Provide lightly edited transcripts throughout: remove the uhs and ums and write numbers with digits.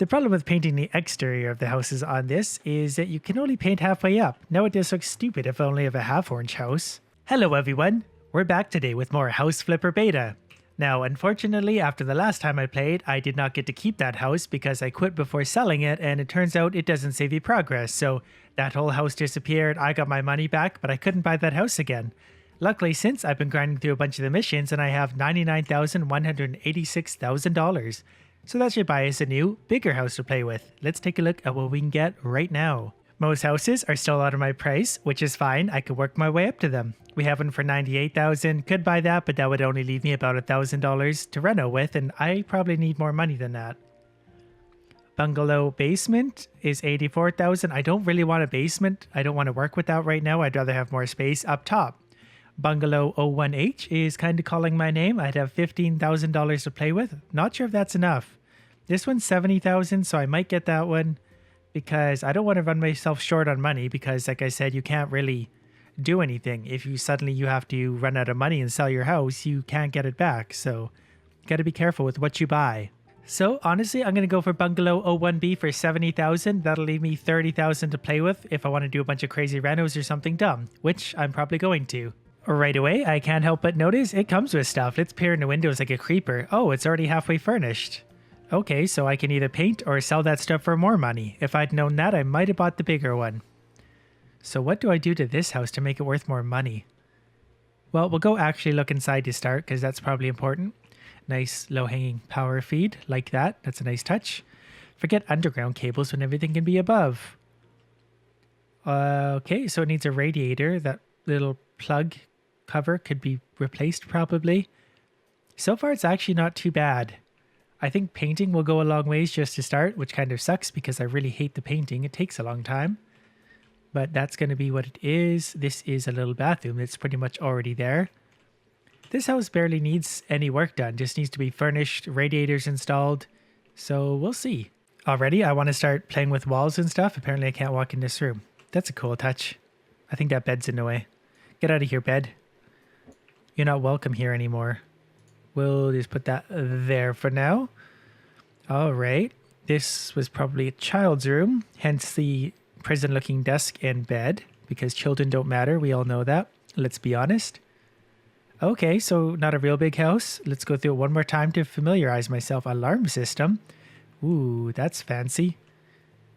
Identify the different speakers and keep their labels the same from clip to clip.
Speaker 1: The problem with painting the exterior of the houses on this is that you can only paint halfway up. Now it does look stupid if I only have a half orange house. Hello everyone, we're back today with more House Flipper Beta. Now unfortunately after the last time I played, I did not get to keep that house because I quit before selling it and it turns out it doesn't save you progress. So that whole house disappeared, I got my money back, but I couldn't buy that house again. Luckily since I've been grinding through a bunch of the missions and I have $99,186,000. So that should buy us a new, bigger house to play with. Let's take a look at what we can get right now. Most houses are still out of my price, which is fine. I could work my way up to them. We have one for $98,000. Could buy that, but that would only leave me about $1,000 to reno with, and I probably need more money than that. Bungalow basement is $84,000. I don't really want a basement. I don't want to work with that right now. I'd rather have more space up top. Bungalow 01H is kind of calling my name. I'd have $15,000 to play with. Not sure if that's enough. This one's $70,000, so I might get that one because I don't want to run myself short on money because, like I said, you can't really do anything. If you suddenly you have to run out of money and sell your house, you can't get it back. So you got to be careful with what you buy. So honestly, I'm going to go for Bungalow 01B for $70,000. That'll leave me $30,000 to play with if I want to do a bunch of crazy renos or something dumb, which I'm probably going to. Right away, I can't help but notice it comes with stuff. Let's peer in the windows like a creeper. Oh, it's already halfway furnished. Okay, so I can either paint or sell that stuff for more money. If I'd known that, I might have bought the bigger one. So what do I do to this house to make it worth more money? Well, we'll go actually look inside to start because that's probably important. Nice low-hanging power feed like that. That's a nice touch. Forget underground cables when everything can be above. Okay, so it needs a radiator. That little plug cover could be replaced probably. So far it's actually not too bad. I think painting will go a long ways just to start, which kind of sucks because I really hate the painting. It takes a long time. But that's going to be what it is. This is a little bathroom that's pretty much already there. This house barely needs any work done. Just needs to be furnished, radiators installed. So we'll see. Already I want to start playing with walls and stuff. Apparently I can't walk in this room. That's a cool touch. I think that bed's in the way. Get out of here, bed. You're not welcome here anymore. We'll just put that there for now. All right. This was probably a child's room, hence the prison-looking desk and bed, because children don't matter. We all know that. Let's be honest. Okay, so not a real big house. Let's go through it one more time to familiarize myself. Alarm system. Ooh, that's fancy.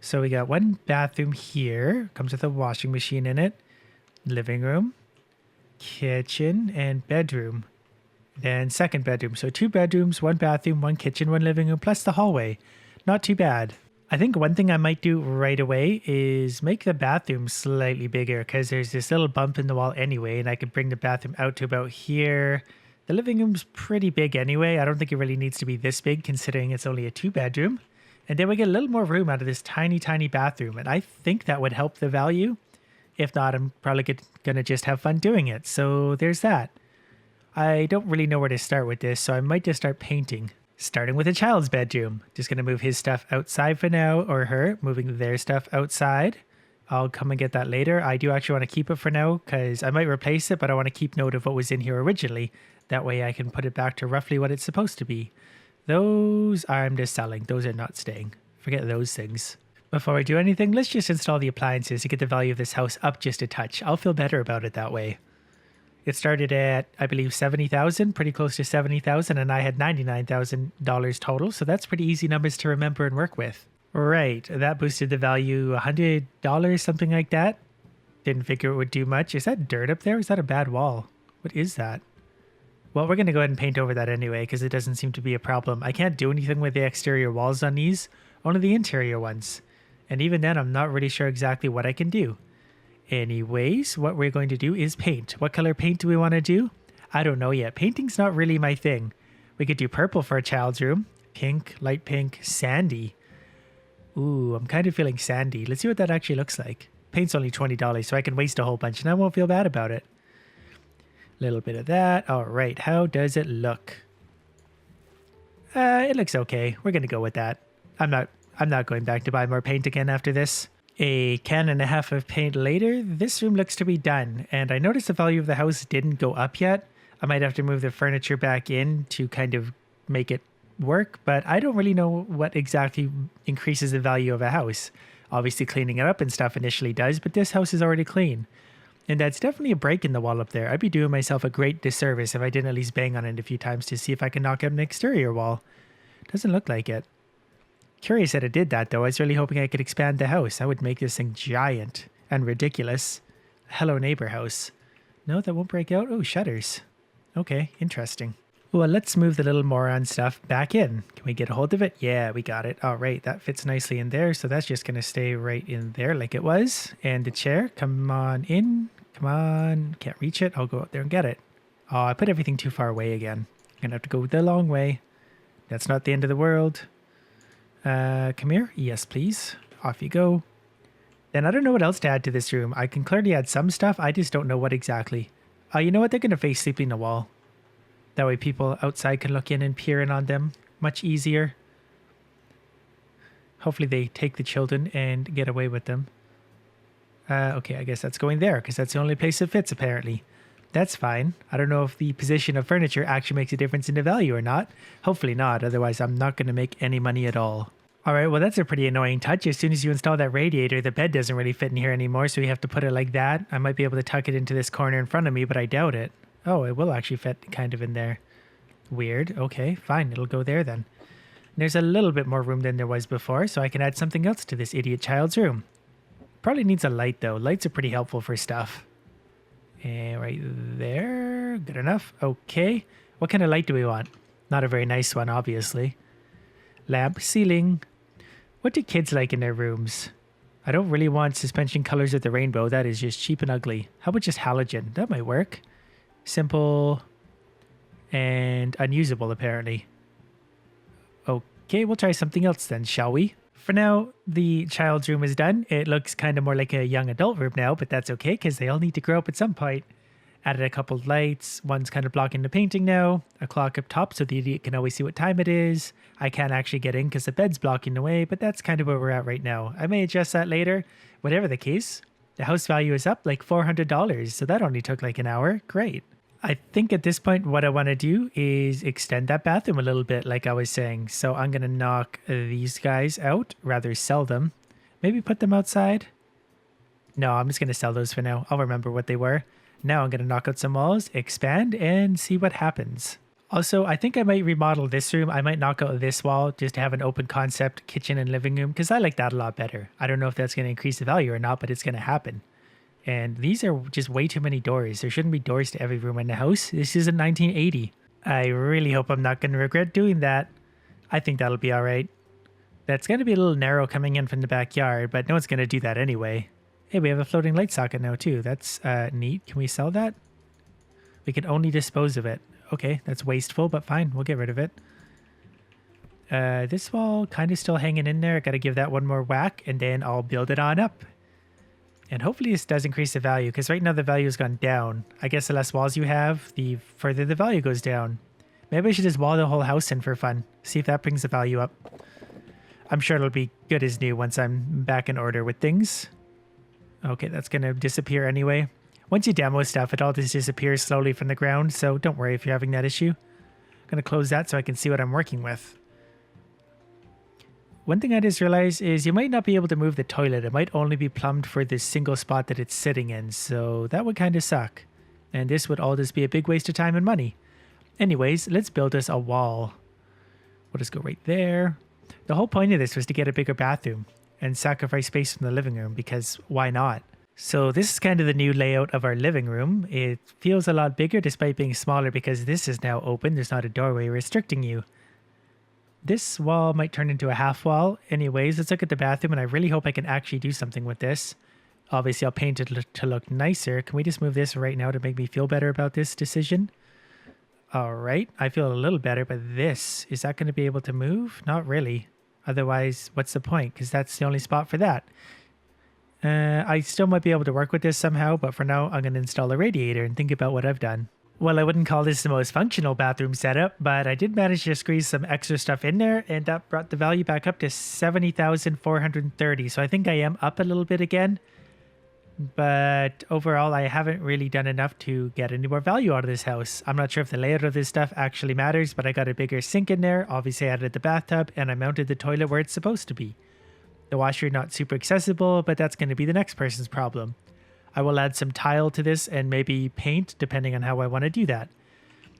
Speaker 1: So we got one bathroom here. Comes with a washing machine in it. Living room. Kitchen and bedroom. Then second bedroom. So 2 bedrooms, 1 bathroom, 1 kitchen, 1 living room, plus the hallway. Not too bad. I think one thing I might do right away is make the bathroom slightly bigger because there's this little bump in the wall anyway, and I could bring the bathroom out to about here. The living room's pretty big anyway. I don't think it really needs to be this big considering it's only a 2 bedroom. And then we get a little more room out of this tiny, tiny bathroom, and I think that would help the value. If not, I'm probably going to just have fun doing it. So there's that. I don't really know where to start with this, so I might just start painting. Starting with a child's bedroom. Just going to move his stuff outside for now, or her, moving their stuff outside. I'll come and get that later. I do actually want to keep it for now, because I might replace it, but I want to keep note of what was in here originally. That way I can put it back to roughly what it's supposed to be. Those I'm just selling. Those are not staying. Forget those things. Before I do anything, let's just install the appliances to get the value of this house up just a touch. I'll feel better about it that way. It started at, I believe, $70,000, pretty close to $70,000, and I had $99,000 total, so that's pretty easy numbers to remember and work with. Right, that boosted the value $100, something like that. Didn't figure it would do much. Is that dirt up there? Is that a bad wall? What is that? Well, we're going to go ahead and paint over that anyway, because it doesn't seem to be a problem. I can't do anything with the exterior walls on these, only the interior ones. And even then, I'm not really sure exactly what I can do. Anyways, what we're going to do is paint. What color paint do we want to do? I don't know yet. Painting's not really my thing. We could do purple for a child's room. Pink, light pink, sandy. Ooh, I'm kind of feeling sandy. Let's see what that actually looks like. Paint's only $20, so I can waste a whole bunch and I won't feel bad about it. Little bit of that. All right, how does it look? It looks okay. We're going to go with that. I'm not going back to buy more paint again after this. A can and a half of paint later, this room looks to be done, and I noticed the value of the house didn't go up yet. I might have to move the furniture back in to kind of make it work, but I don't really know what exactly increases the value of a house. Obviously cleaning it up and stuff initially does, but this house is already clean. And that's definitely a break in the wall up there. I'd be doing myself a great disservice if I didn't at least bang on it a few times to see if I can knock out an exterior wall. Doesn't look like it. Curious that it did that though. I was really hoping I could expand the house. That would make this thing giant and ridiculous. Hello neighbor house. No, that won't break out. Oh, shutters. Okay, interesting. Well, let's move the little moron stuff back in. Can we get a hold of it? Yeah, we got it. All right, that fits nicely in there. So that's just going to stay right in there like it was. And the chair, come on in. Come on. Can't reach it. I'll go out there and get it. Oh, I put everything too far away again. I'm going to have to go the long way. That's not the end of the world. Come here. Yes, please. Off you go. Then I don't know what else to add to this room. I can clearly add some stuff. I just don't know what exactly. You know what? They're going to face sleeping the wall. That way people outside can look in and peer in on them. Much easier. Hopefully they take the children and get away with them. Okay, I guess that's going there because that's the only place it fits apparently. That's fine. I don't know if the position of furniture actually makes a difference in the value or not. Hopefully not, otherwise I'm not going to make any money at all. Alright, well that's a pretty annoying touch. As soon as you install that radiator, the bed doesn't really fit in here anymore, so you have to put it like that. I might be able to tuck it into this corner in front of me, but I doubt it. Oh, it will actually fit kind of in there. Weird. Okay, fine. It'll go there then. There's a little bit more room than there was before, so I can add something else to this idiot child's room. Probably needs a light though. Lights are pretty helpful for stuff. And right there. Good enough. Okay. What kind of light do we want? Not a very nice one, obviously. Lamp, ceiling. What do kids like in their rooms? I don't really want suspension colors of the rainbow. That is just cheap and ugly. How about just halogen? That might work. Simple and unusable, apparently. Okay, we'll try something else then, shall we? For now, the child's room is done. It looks kind of more like a young adult room now, but that's okay because they all need to grow up at some point. Added a couple of lights. One's kind of blocking the painting now. A clock up top so the idiot can always see what time it is. I can't actually get in because the bed's blocking the way, but that's kind of where we're at right now. I may adjust that later. Whatever the case, the house value is up like $400, so that only took like an hour. Great. I think at this point, what I want to do is extend that bathroom a little bit, like I was saying. So I'm going to knock these guys out, rather sell them. Maybe put them outside. No, I'm just going to sell those for now. I'll remember what they were. Now I'm going to knock out some walls, expand, and see what happens. Also, I think I might remodel this room. I might knock out this wall just to have an open concept kitchen and living room because I like that a lot better. I don't know if that's going to increase the value or not, but it's going to happen. And these are just way too many doors. There shouldn't be doors to every room in the house. This isn't 1980. I really hope I'm not going to regret doing that. I think that'll be all right. That's going to be a little narrow coming in from the backyard, but no one's going to do that anyway. Hey, we have a floating light socket now too. That's neat. Can we sell that? We can only dispose of it. Okay, that's wasteful, but fine. We'll get rid of it. This wall kind of still hanging in there. I got to give that one more whack, and then I'll build it on up. And hopefully this does increase the value, because right now the value has gone down. I guess the less walls you have, the further the value goes down. Maybe I should just wall the whole house in for fun. See if that brings the value up. I'm sure it'll be good as new once I'm back in order with things. Okay, that's going to disappear anyway. Once you demo stuff, it all just disappears slowly from the ground, so don't worry if you're having that issue. I'm going to close that so I can see what I'm working with. One thing I just realized is you might not be able to move the toilet. It might only be plumbed for this single spot that it's sitting in, so that would kind of suck. And this would all just be a big waste of time and money. Anyways, let's build us a wall. We'll just go right there. The whole point of this was to get a bigger bathroom and sacrifice space from the living room, because why not? So this is kind of the new layout of our living room. It feels a lot bigger despite being smaller because this is now open. There's not a doorway restricting you. This wall might turn into a half wall. Anyways, let's look at the bathroom, and I really hope I can actually do something with this. Obviously, I'll paint it to look nicer. Can we just move this right now to make me feel better about this decision? All right, I feel a little better, but this, is that going to be able to move? Not really. Otherwise, what's the point? Because that's the only spot for that. I still might be able to work with this somehow, but for now, I'm going to install a radiator and think about what I've done. Well, I wouldn't call this the most functional bathroom setup, but I did manage to squeeze some extra stuff in there, and that brought the value back up to 70,430. So I think I am up a little bit again. But overall, I haven't really done enough to get any more value out of this house. I'm not sure if the layout of this stuff actually matters, but I got a bigger sink in there. Obviously, I added the bathtub and I mounted the toilet where it's supposed to be. The washer not super accessible, but that's going to be the next person's problem. I will add some tile to this and maybe paint depending on how I want to do that.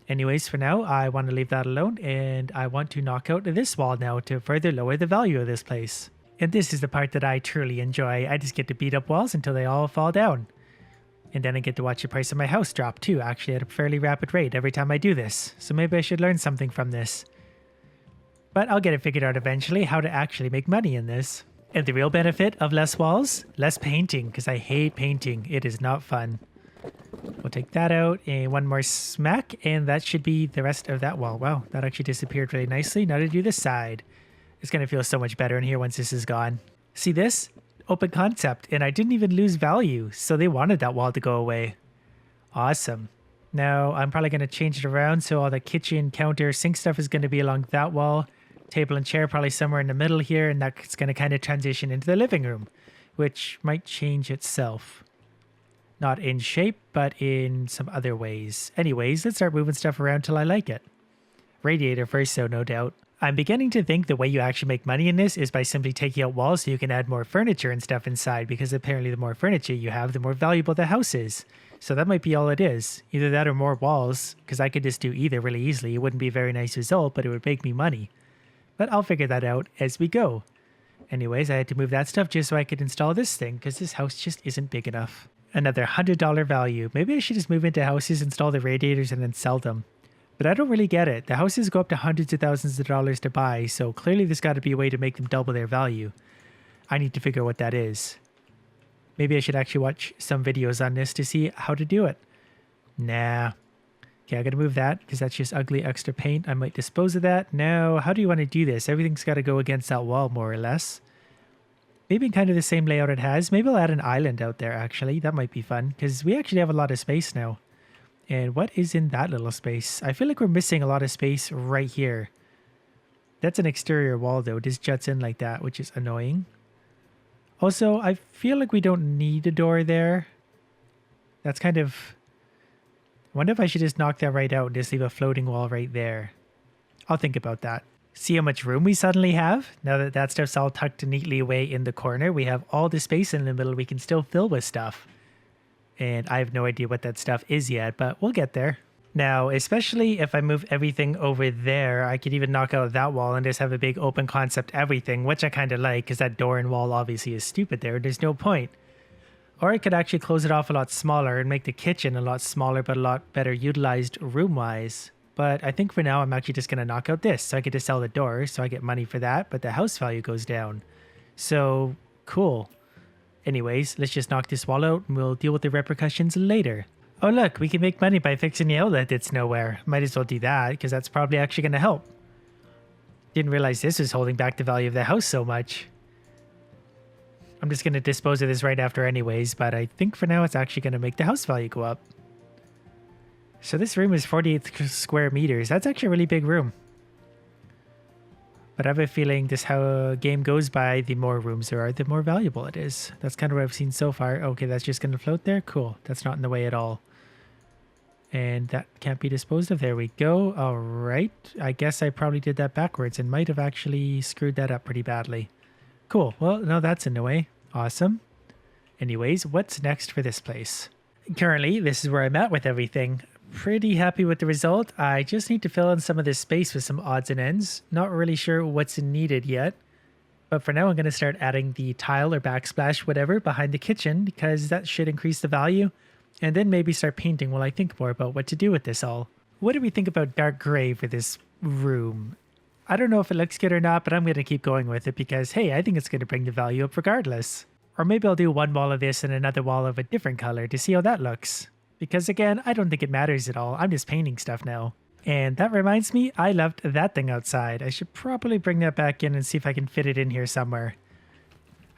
Speaker 1: Anyways, for now, I want to leave that alone and I want to knock out this wall now to further lower the value of this place. And this is the part that I truly enjoy. I just get to beat up walls until they all fall down. And then I get to watch the price of my house drop too, actually at a fairly rapid rate every time I do this. So maybe I should learn something from this. But I'll get it figured out eventually how to actually make money in this. And the real benefit of less walls? Less painting, because I hate painting. It is not fun. We'll take that out and one more smack and that should be the rest of that wall. Wow, that actually disappeared really nicely. Now to do this side. It's going to feel so much better in here once this is gone. See this? Open concept. And I didn't even lose value. So they wanted that wall to go away. Awesome. Now I'm probably going to change it around. So all the kitchen, counter, sink stuff is going to be along that wall. Table and chair probably somewhere in the middle here. And that's going to kind of transition into the living room. Which might change itself. Not in shape, but in some other ways. Anyways, let's start moving stuff around till I like it. Radiator first though, no doubt. I'm beginning to think the way you actually make money in this is by simply taking out walls so you can add more furniture and stuff inside, because apparently the more furniture you have, the more valuable the house is. So that might be all it is. Either that or more walls, because I could just do either really easily. It wouldn't be a very nice result, but it would make me money. But I'll figure that out as we go. Anyways, I had to move that stuff just so I could install this thing, because this house just isn't big enough. Another $100 value. Maybe I should just move into houses, install the radiators, and then sell them. But I don't really get it. The houses go up to hundreds of thousands of dollars to buy, so clearly there's got to be a way to make them double their value. I need to figure out what that is. Maybe I should actually watch some videos on this to see how to do it. Nah. Okay, I gotta move that because that's just ugly extra paint. I might dispose of that. No, how do you want to do this? Everything's got to go against that wall more or less. Maybe kind of the same layout it has. Maybe I'll add an island out there actually. That might be fun because we actually have a lot of space now. And what is in that little space? I feel like we're missing a lot of space right here. That's an exterior wall though. It just juts in like that, which is annoying. Also, I feel like we don't need a door there. That's kind of... I wonder if I should just knock that right out and just leave a floating wall right there. I'll think about that. See how much room we suddenly have? Now that that stuff's all tucked neatly away in the corner, we have all the space in the middle we can still fill with stuff. And I have no idea what that stuff is yet, but we'll get there. Now, especially if I move everything over there, I could even knock out that wall and just have a big open concept everything, which I kind of like because that door and wall obviously is stupid there. There's no point. Or I could actually close it off a lot smaller and make the kitchen a lot smaller but a lot better utilized room-wise. But I think for now, I'm actually just going to knock out this. So I get to sell the door, so I get money for that, but the house value goes down. So, cool. Anyways, let's just knock this wall out and we'll deal with the repercussions later. Oh look, we can make money by fixing the outlet that's nowhere. Might as well do that, because that's probably actually going to help. Didn't realize this was holding back the value of the house so much. I'm just going to dispose of this right after anyways, but I think for now it's actually going to make the house value go up. So this room is 48 square meters. That's actually a really big room. But I have a feeling this how a game goes by, the more rooms there are, the more valuable it is. That's kind of what I've seen so far. Okay, that's just going to float there. Cool. That's not in the way at all. And that can't be disposed of. There we go. All right. I guess I probably did that backwards and might have actually screwed that up pretty badly. Cool. Well, no, that's in the way. Awesome. Anyways, what's next for this place? Currently, this is where I'm at with everything. Pretty happy with the result. I just need to fill in some of this space with some odds and ends. Not really sure what's needed yet. But for now, I'm going to start adding the tile or backsplash, whatever, behind the kitchen because that should increase the value. And then maybe start painting while I think more about what to do with this all. What do we think about dark gray for this room? I don't know if it looks good or not, but I'm going to keep going with it because, hey, I think it's going to bring the value up regardless. Or maybe I'll do one wall of this and another wall of a different color to see how that looks. Because again, I don't think it matters at all. I'm just painting stuff now. And that reminds me, I left that thing outside. I should probably bring that back in and see if I can fit it in here somewhere.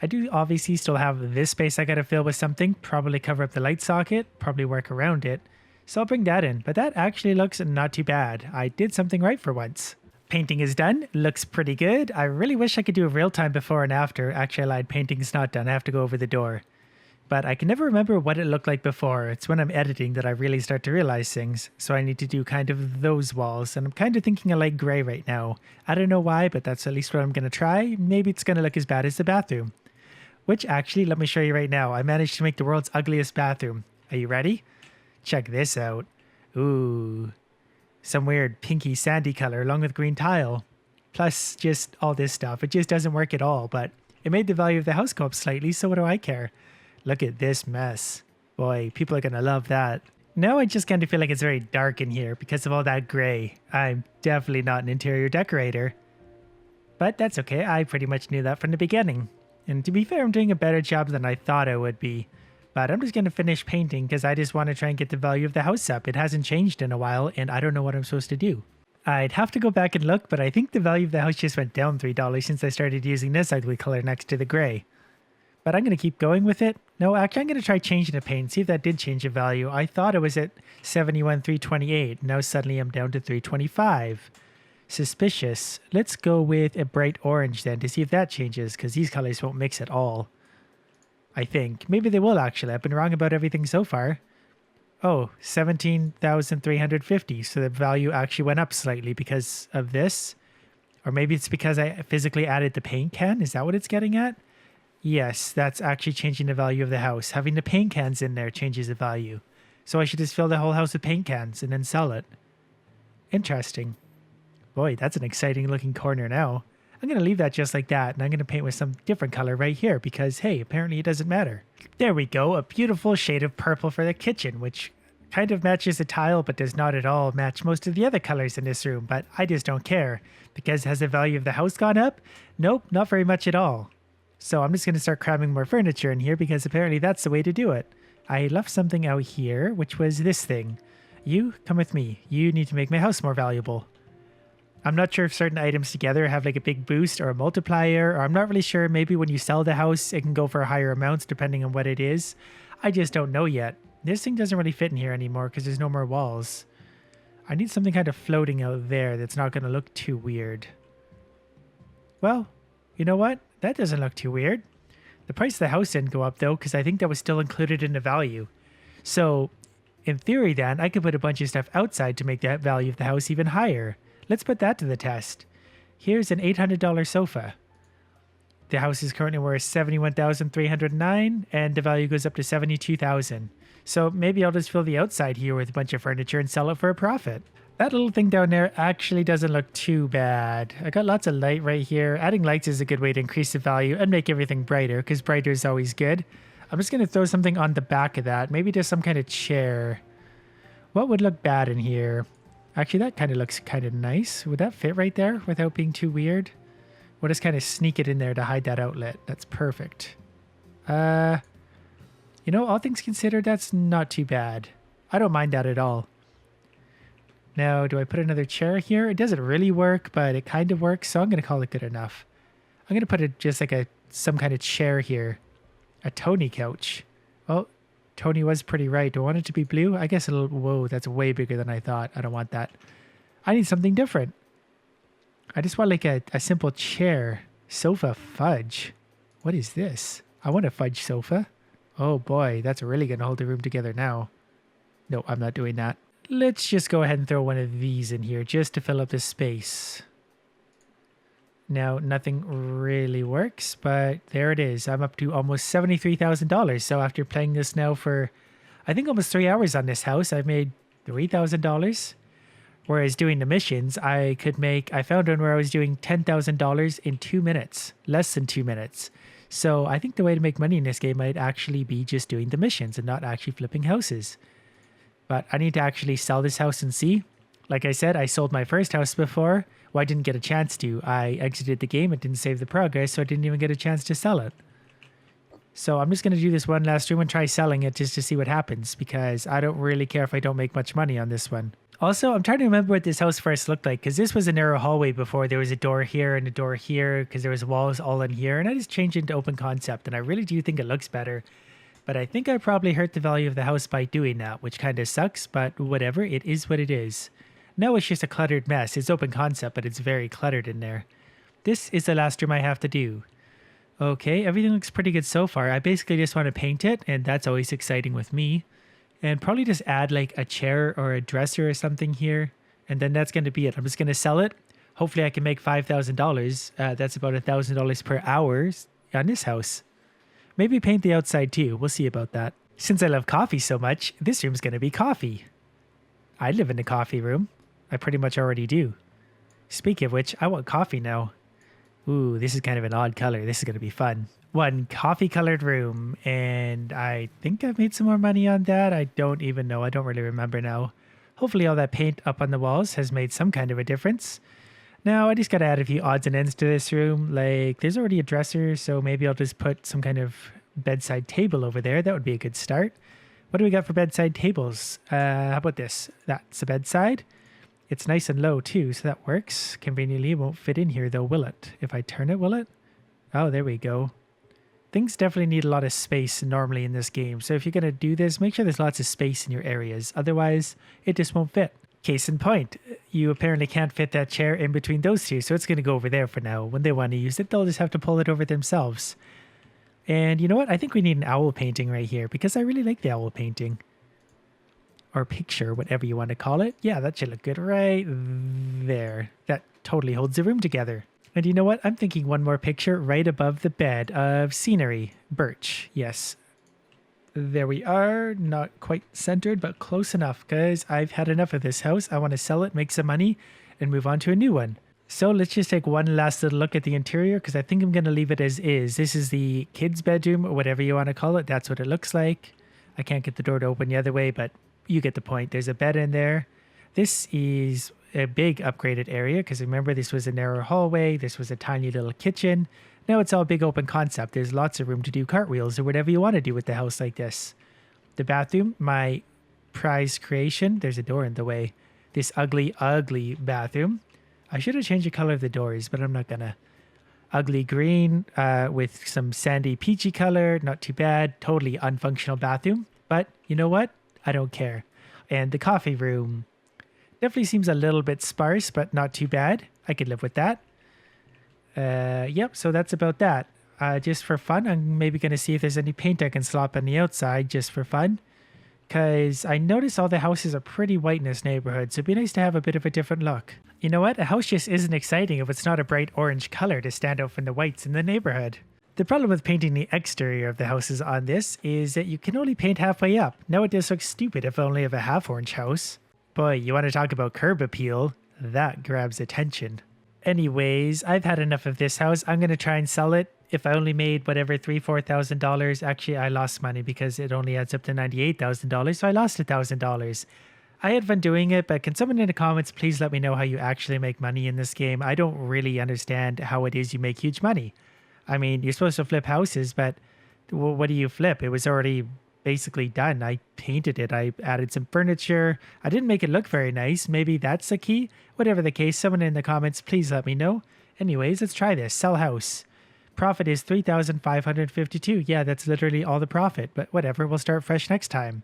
Speaker 1: I do obviously still have this space I gotta fill with something. Probably cover up the light socket, probably work around it. So I'll bring that in, but that actually looks not too bad. I did something right for once. Painting is done, looks pretty good. I really wish I could do a real time before and after. Actually, I lied, painting's not done. I have to go over the door. but I can never remember what it looked like before. It's when I'm editing that I really start to realize things. So I need to do kind of those walls. And I'm kind of thinking I like gray right now. I don't know why, but that's at least what I'm going to try. Maybe it's going to look as bad as the bathroom. Which actually, let me show you right now. I managed to make the world's ugliest bathroom. Are you ready? Check this out. Ooh. Some weird pinky sandy color along with green tile. Plus just all this stuff. It just doesn't work at all, but it made the value of the house go up slightly, so what do I care? Look at this mess. Boy, people are going to love that. Now I just kind of feel like it's very dark in here because of all that gray. I'm definitely not an interior decorator. But that's okay, I pretty much knew that from the beginning. And to be fair, I'm doing a better job than I thought I would be. But I'm just going to finish painting because I just want to try and get the value of the house up. It hasn't changed in a while and I don't know what I'm supposed to do. I'd have to go back and look, but I think the value of the house just went down $3 since I started using this ugly color next to the gray. But I'm going to keep going with it. No, actually, I'm going to try changing the paint, see if that did change the value. I thought it was at 71,328. Now suddenly I'm down to 325. Suspicious. Let's go with a bright orange then to see if that changes, because these colors won't mix at all. I think. Maybe they will actually. I've been wrong about everything so far. Oh, 17,350. So the value actually went up slightly because of this. Or maybe it's because I physically added the paint can. Is that what it's getting at? Yes, that's actually changing the value of the house. Having the paint cans in there changes the value. So I should just fill the whole house with paint cans and then sell it. Interesting. Boy, that's an exciting looking corner now. I'm going to leave that just like that, and I'm going to paint with some different color right here because, hey, apparently it doesn't matter. There we go, a beautiful shade of purple for the kitchen, which kind of matches the tile but does not at all match most of the other colors in this room, but I just don't care. Because has the value of the house gone up? Nope, not very much at all. So I'm just going to start cramming more furniture in here because apparently that's the way to do it. I left something out here, which was this thing. You, come with me. You need to make my house more valuable. I'm not sure if certain items together have like a big boost or a multiplier, or I'm not really sure. Maybe when you sell the house, it can go for higher amounts depending on what it is. I just don't know yet. This thing doesn't really fit in here anymore because there's no more walls. I need something kind of floating out there that's not going to look too weird. Well, you know what? That doesn't look too weird. The price of the house didn't go up though because I think that was still included in the value. So in theory then, I could put a bunch of stuff outside to make that value of the house even higher. Let's put that to the test. Here's an $800 sofa. The house is currently worth $71,309 and the value goes up to $72,000. So maybe I'll just fill the outside here with a bunch of furniture and sell it for a profit. That little thing down there actually doesn't look too bad. I got lots of light right here. Adding lights is a good way to increase the value and make everything brighter because brighter is always good. I'm just going to throw something on the back of that. Maybe just some kind of chair. What would look bad in here? Actually, that kind of looks kind of nice. Would that fit right there without being too weird? We'll just kind of sneak it in there to hide that outlet. That's perfect. You know, all things considered, that's not too bad. I don't mind that at all. Now, do I put another chair here? It doesn't really work, but it kind of works, so I'm going to call it good enough. I'm going to put it just like some kind of chair here. A Tony couch. Well, Tony was pretty right. Do I want it to be blue? I guess it'll... Whoa, that's way bigger than I thought. I don't want that. I need something different. I just want like a simple chair. Sofa fudge. What is this? I want a fudge sofa. Oh boy, that's really going to hold the room together now. No, I'm not doing that. Let's just go ahead and throw one of these in here just to fill up the space. Now, nothing really works, but there it is. I'm up to almost $73,000. So after playing this now for, I think almost 3 hours on this house, I've made $3,000. Whereas doing the missions, I found one where I was doing $10,000 in 2 minutes, less than 2 minutes. So I think the way to make money in this game might actually be just doing the missions and not actually flipping houses. But I need to actually sell this house and see. Like I said, I sold my first house before. Well, I didn't get a chance to. I exited the game. It didn't save the progress, so I didn't even get a chance to sell it. So I'm just going to do this one last room and try selling it just to see what happens, because I don't really care if I don't make much money on this one. Also, I'm trying to remember what this house first looked like, because this was a narrow hallway before. There was a door here and a door here, because there was walls all in here, and I just changed it into open concept, and I really do think it looks better. But I think I probably hurt the value of the house by doing that, which kind of sucks, but whatever, it is what it is. Now it's just a cluttered mess. It's open concept, but it's very cluttered in there. This is the last room I have to do. Okay, everything looks pretty good so far. I basically just want to paint it, and that's always exciting with me. And probably just add like a chair or a dresser or something here. And then that's going to be it. I'm just going to sell it. Hopefully I can make $5,000. That's about $1,000 per hour on this house. Maybe paint the outside too. We'll see about that. Since I love coffee so much, this room's going to be coffee. I live in a coffee room. I pretty much already do. Speaking of which, I want coffee now. Ooh, this is kind of an odd color. This is going to be fun. One coffee colored room. And I think I've made some more money on that. I don't even know. I don't really remember now. Hopefully all that paint up on the walls has made some kind of a difference. Now I just got to add a few odds and ends to this room. Like there's already a dresser, so maybe I'll just put some kind of bedside table over there. That would be a good start. What do we got for bedside tables? How about this? That's a bedside. It's nice and low too, so that works. Conveniently, it won't fit in here though, will it? If I turn it, will it? Oh, there we go. Things definitely need a lot of space normally in this game. So if you're going to do this, make sure there's lots of space in your areas. Otherwise, it just won't fit. Case in point, you apparently can't fit that chair in between those two, so it's going to go over there for now. When they want to use it, they'll just have to pull it over themselves. And you know what? I think we need an owl painting right here because I really like the owl painting. Or picture, whatever you want to call it. Yeah, that should look good right there. That totally holds the room together. And you know what? I'm thinking one more picture right above the bed of scenery. Birch, yes. There we are. Not quite centered, but close enough because I've had enough of this house. I want to sell it, make some money, and move on to a new one. So let's just take one last little look at the interior because I think I'm going to leave it as is. This is the kids' bedroom, or whatever you want to call it. That's what it looks like. I can't get the door to open the other way, but you get the point. There's a bed in there. This is a big upgraded area because remember this was a narrow hallway. This was a tiny little kitchen. Now it's all big open concept. There's lots of room to do cartwheels or whatever you want to do with the house like this. The bathroom, my prized creation. There's a door in the way. This ugly, ugly bathroom. I should have changed the color of the doors, but I'm not gonna. Ugly green with some sandy peachy color. Not too bad. Totally unfunctional bathroom. But you know what? I don't care. And the coffee room definitely seems a little bit sparse, but not too bad. I could live with that. Yep, so that's about that. Just for fun, I'm maybe going to see if there's any paint I can slop on the outside just for fun. Because I notice all the houses are pretty white in this neighborhood, so it'd be nice to have a bit of a different look. You know what? A house just isn't exciting if it's not a bright orange color to stand out from the whites in the neighborhood. The problem with painting the exterior of the houses on this is that you can only paint halfway up. Now it does look stupid if I only have a half orange house. Boy, you want to talk about curb appeal? That grabs attention. Anyways, I've had enough of this house. I'm going to try and sell it. If I only made whatever $3,000-$4,000, actually I lost money because it only adds up to $98,000, so I lost $1,000. I had fun doing it, but can someone in the comments please let me know how you actually make money in this game? I don't really understand how it is you make huge money. I mean, you're supposed to flip houses, but what do you flip? It was already basically done. I painted it. I added some furniture. I didn't make it look very nice. Maybe that's the key. Whatever the case, someone in the comments, please let me know. Anyways, let's try this. Sell house. Profit is $3,552. Yeah, that's literally all the profit, but whatever. We'll start fresh next time.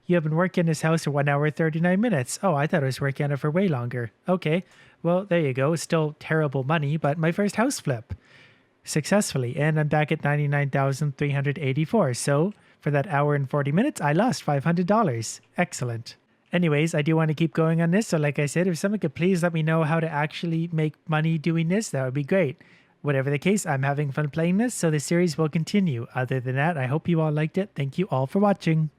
Speaker 1: You have been working in this house for 1 hour 39 minutes. Oh, I thought I was working on it for way longer. Okay, well, there you go. It's still terrible money, but my first house flip. Successfully, and I'm back at 99,384. So for that hour and 40 minutes, I lost $500. Excellent. Anyways, I do want to keep going on this. So like I said, if someone could please let me know how to actually make money doing this, that would be great. Whatever the case, I'm having fun playing this, so the series will continue. Other than that, I hope you all liked it. Thank you all for watching.